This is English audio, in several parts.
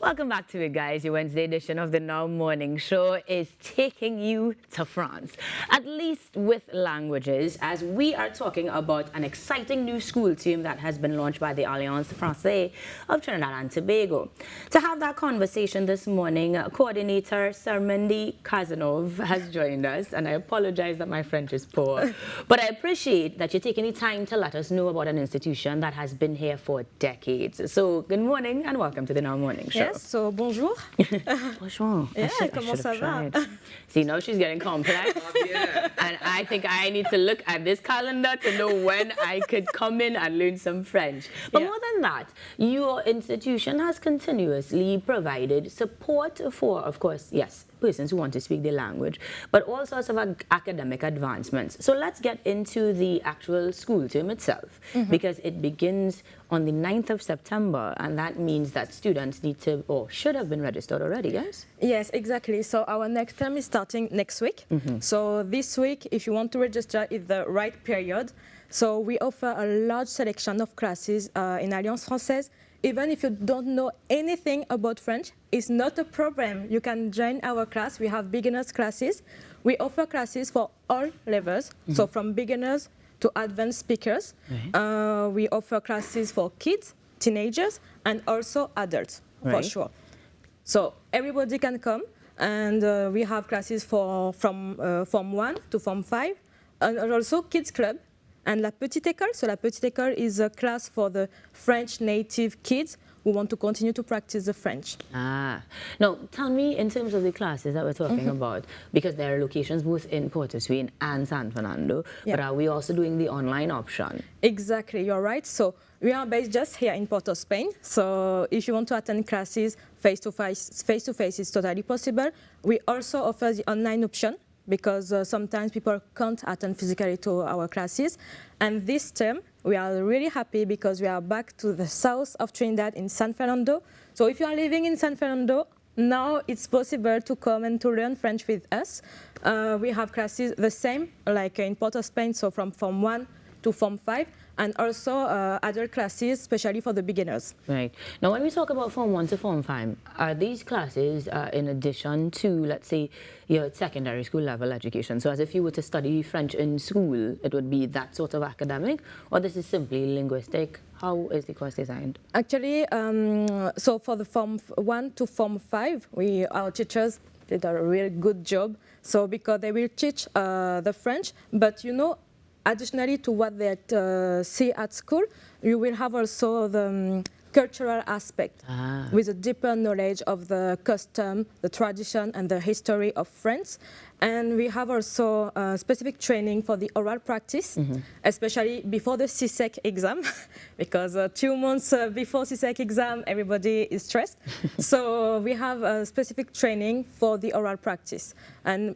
Welcome back to it, guys. Your Wednesday edition of the Now Morning Show is taking you to France, at least with languages, as we are talking about an exciting new school team that has been launched by the Alliance Francaise of Trinidad and Tobago. To have that conversation this morning, coordinator Sermendi Kazanov has joined us, and I apologize that my French is poor, but I appreciate that you're taking the time to let us know about an institution that has been here for decades. So, good morning and welcome to the Now Morning Show. Yes, so bonjour. Bonjour. Yeah, comment ça va? See, now she's getting complex. And I think I need to look at this calendar to know when I could come in and learn some French. But more than that, your institution has continuously provided support for, of course, yes, persons who want to speak the language, but all sorts of academic advancements. So let's get into the actual school term itself, because it begins on the 9th of September, and that means that students need to, or should have been registered already, yes? Yes, exactly. So our next term is starting next week. So this week, if you want to register, is the right period. So we offer a large selection of classes in Alliance Francaise. Even if you don't know anything about French, it's not a problem. You can join our class. We have beginners classes. We offer classes for all levels, so from beginners to advanced speakers. We offer classes for kids, teenagers, and also adults, for sure. So everybody can come, and we have classes from Form 1 to Form 5, and also Kids Club. And La Petite École, so La Petite École is a class for the French native kids who want to continue to practice the French. Now, tell me in terms of the classes that we're talking about, because there are locations both in Port of Spain and San Fernando, but are we also doing the online option? Exactly, you're right. So we are based just here in Port of Spain. So if you want to attend classes face-to-face is totally possible. We also offer the online option, because sometimes people can't attend physically to our classes. And this term, we are really happy because we are back to the south of Trinidad in San Fernando. So if you are living in San Fernando, now it's possible to come and to learn French with us. We have classes the same, like in Port of Spain, so from Form 1 to Form 5. And also other classes, especially for the beginners. Right. Now, when we talk about Form 1 to Form 5, are these classes in addition to, let's say, your secondary school level education? So as if you were to study French in school, it would be that sort of academic, or this is simply linguistic? How is the course designed? Actually, so for the Form 1 to Form 5, our teachers did a really good job. So because they will teach the French, but you know, additionally to what they see at school, you will have also the cultural aspect with a deeper knowledge of the custom, the tradition, and the history of France. And we have also specific training for the oral practice, especially before the CSEC exam, because 2 months before CSEC exam, everybody is stressed. So we have a specific training for the oral practice. And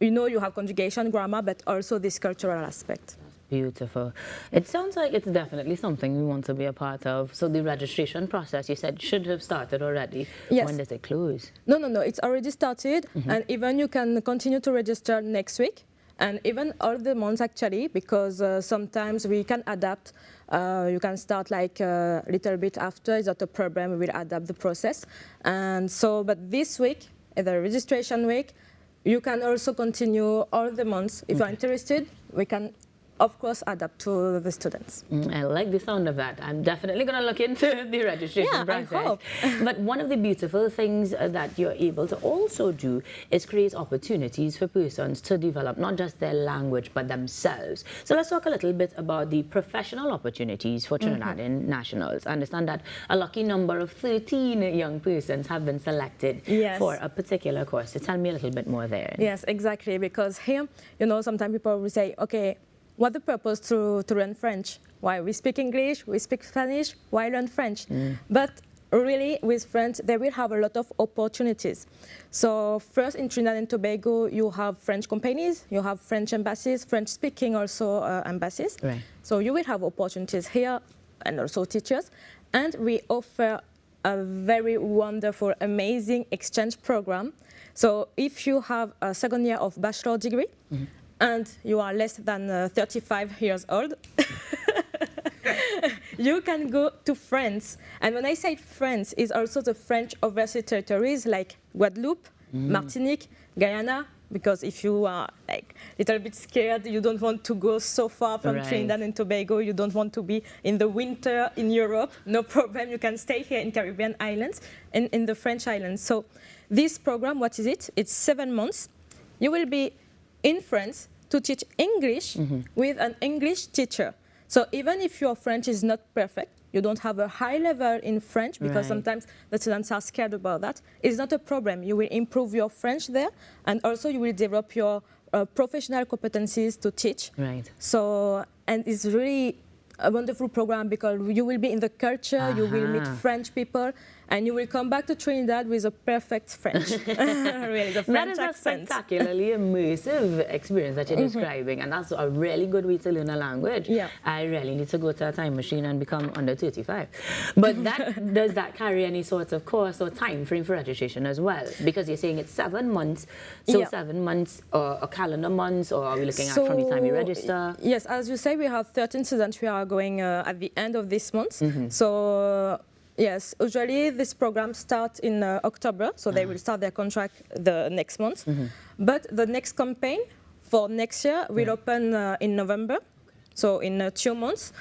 you know, you have conjugation, grammar, but also this cultural aspect. Beautiful. It sounds like it's definitely something we want to be a part of. So the registration process, you said, should have started already. Yes. When does it close? No, it's already started. And even you can continue to register next week. And even all the months, actually, because sometimes we can adapt. You can start like a little bit after. It's not a problem. We will adapt the process. And so, but this week, the registration week, you can also continue all the months. If you're interested, we can, of course, adapt to the students. I like the sound of that. I'm definitely going to look into the registration process. I hope. But one of the beautiful things that you're able to also do is create opportunities for persons to develop not just their language, but themselves. So let's talk a little bit about the professional opportunities for Trinidadian nationals. I understand that a lucky number of 13 young persons have been selected for a particular course. So tell me a little bit more there. Yes, exactly. Because here, you know, sometimes people will say, okay, what's the purpose to learn French? Why? We speak English, we speak Spanish, why learn French? But really, with French, they will have a lot of opportunities. So first, in Trinidad and Tobago, you have French companies, you have French embassies, French-speaking also embassies. So you will have opportunities here and also teachers. And we offer a very wonderful, amazing exchange program. So if you have a second year of bachelor degree, and you are less than 35 years old, you can go to France. And when I say France, it's also the French overseas territories like Guadeloupe, Martinique, Guyana, because if you are like a little bit scared, you don't want to go so far from Trinidad and Tobago, you don't want to be in the winter in Europe, no problem, you can stay here in Caribbean islands and in the French islands. So this program, what is it? It's 7 months. You will be in France to teach English with an English teacher. So even if your French is not perfect, you don't have a high level in French, because sometimes the students are scared about that, it's not a problem. You will improve your French there, and also you will develop your professional competencies to teach. So, and it's really a wonderful program because you will be in the culture, you will meet French people, and you will come back to Trinidad with a perfect French. Really, the French accent. That is a spectacularly immersive experience that you're describing, and that's a really good way to learn a language. I really need to go to a time machine and become under 35. But that does that carry any sort of course or time frame for registration as well? Because you're saying it's 7 months, so 7 months or a calendar months, or are we looking at from the time you register? Yes, as you say, we have 13 students who are going at the end of this month. So yes, usually this program starts in October, so they will start their contract the next month. But the next campaign for next year will open in November, so in 2 months,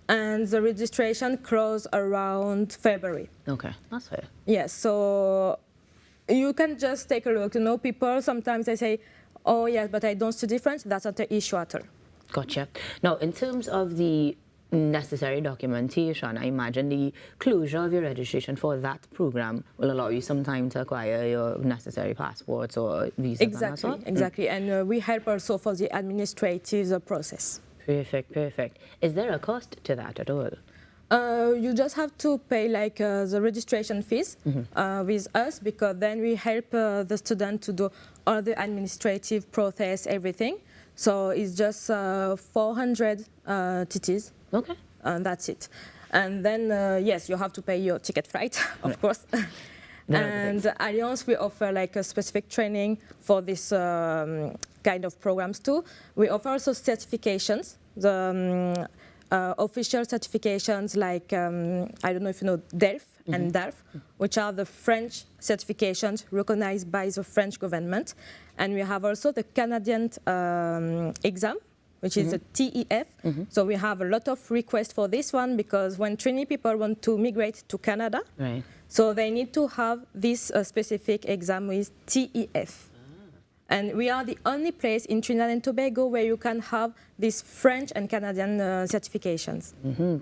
and the registration closes around February. Okay, that's fair. Yes, so you can just take a look. You know, people sometimes they say, oh yes, but I don't study French. That's not the issue at all. Gotcha. Now, in terms of the necessary documentation, I imagine the closure of your registration for that program will allow you some time to acquire your necessary passports or visas. Exactly. And we help also for the administrative process. Perfect, perfect. Is there a cost to that at all? You just have to pay like the registration fees with us, because then we help the student to do all the administrative process, everything. So it's just 400 TTs. Okay. And that's it. And then, yes, you have to pay your ticket flight, of course. And Alliance, we offer like a specific training for this kind of programs too. We offer also certifications, the official certifications like, I don't know if you know, DELF and DALF, which are the French certifications recognized by the French government. And we have also the Canadian exam, which is a TEF. So we have a lot of requests for this one, because when Trini people want to migrate to Canada, so they need to have this specific exam with TEF. And we are the only place in Trinidad and Tobago where you can have these French and Canadian certifications.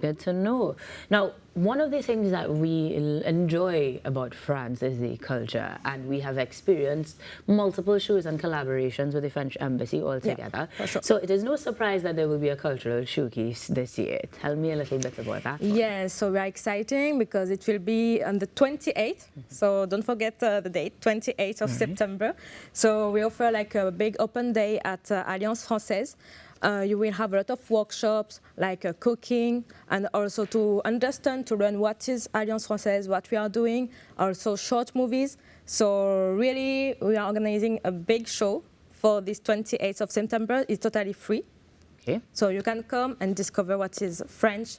Good to know. Now, one of the things that we enjoy about France is the culture, and we have experienced multiple shows and collaborations with the French Embassy altogether. For sure. So it is no surprise that there will be a cultural showcase this year. Tell me a little bit about that. Yes, so we're exciting because it will be on the 28th. So don't forget the date, 28th of September. So we offer like a big open day at Alliance Francaise. You will have a lot of workshops like cooking, and also to understand, to learn what is Alliance Francaise, what we are doing, also short movies. So really, we are organizing a big show for this 28th of September. It's totally free. Okay. So you can come and discover what is French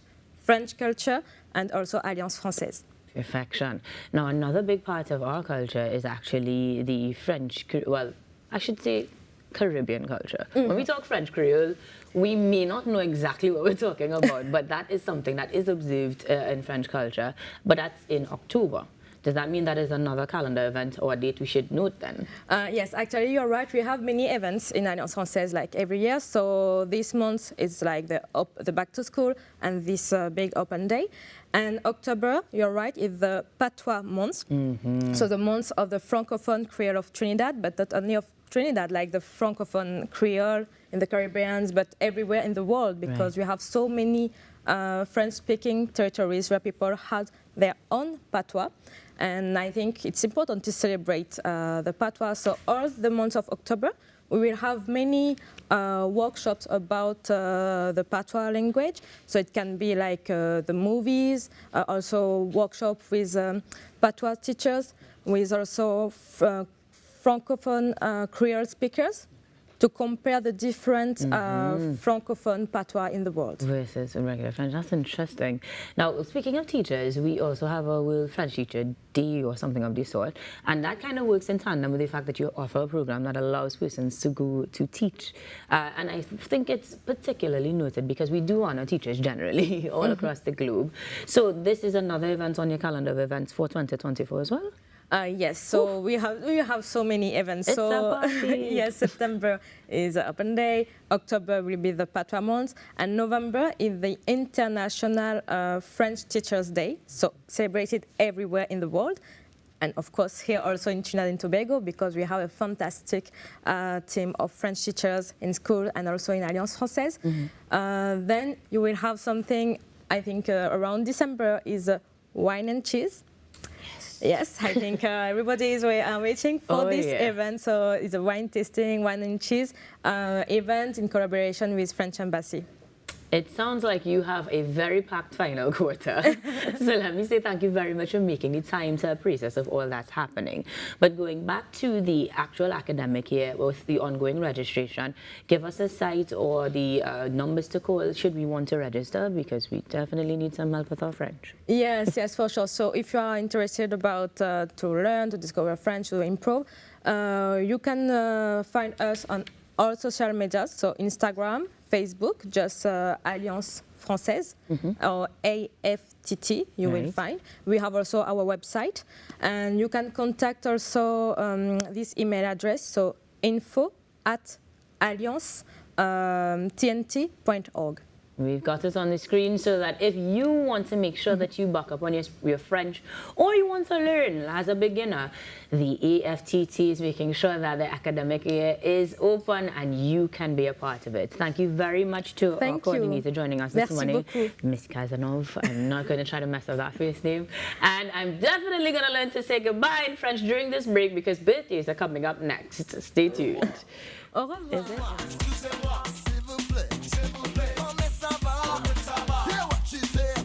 culture, and also Alliance Francaise. Perfection. Now, another big part of our culture is actually the French, well, I should say Caribbean culture. When we talk French Creole, we may not know exactly what we're talking about, but that is something that is observed in French culture, but that's in October. Does that mean that is another calendar event or a date we should note then? Yes, actually you're right. We have many events in Alliance Francaise like every year. So this month is like the back to school and this big open day. And October, you're right, is the Patois month. So the month of the Francophone Creole of Trinidad, but not only of Trinidad, like the Francophone Creole in the Caribbean, but everywhere in the world, because we have so many French-speaking territories where people have their own patois. And I think it's important to celebrate the patois. So all the month of October, we will have many workshops about the patois language. So it can be like the movies, also workshop with patois teachers, with also Francophone Creole speakers, to compare the different francophone patois in the world. Versus regular French. That's interesting. Now, speaking of teachers, we also have a World French Teacher Day or something of this sort, and that kind of works in tandem with the fact that you offer a program that allows persons to go to teach. And I think it's particularly noted because we do honor teachers generally all across the globe. So this is another event on your calendar of events for 2024 as well? Yes, so we have so many events. It's so a party. yes, September is Open Day, October will be the Patois Month, and November is the International French Teachers Day, so celebrated everywhere in the world. And of course here also in Trinidad and Tobago, because we have a fantastic team of French teachers in school and also in Alliance Française. Then you will have something, I think around December, is wine and cheese. Yes, I think everybody is waiting for this event. So it's a wine tasting, wine and cheese event in collaboration with French Embassy. It sounds like you have a very packed final quarter. So let me say thank you very much for making the time to process of all that's happening. But going back to the actual academic year with the ongoing registration, give us a site or the numbers to call should we want to register, because we definitely need some help with our French. Yes, yes, for sure. So if you are interested about to learn, to discover French, to improve, you can find us on all social medias, so Instagram, Facebook, just Alliance Française or AFTT, you will find. We have also our website, and you can contact also this email address, so info@alliancetnt.org. We've got it on the screen so that if you want to make sure that you buck up on your French, or you want to learn as a beginner, the AFTT is making sure that the academic year is open and you can be a part of it. Thank you very much to our coordinator joining us this morning, Miss Kazanov. I'm not going to try to mess up that first name. And I'm definitely going to learn to say goodbye in French during this break because birthdays are coming up next. Stay tuned. Au revoir.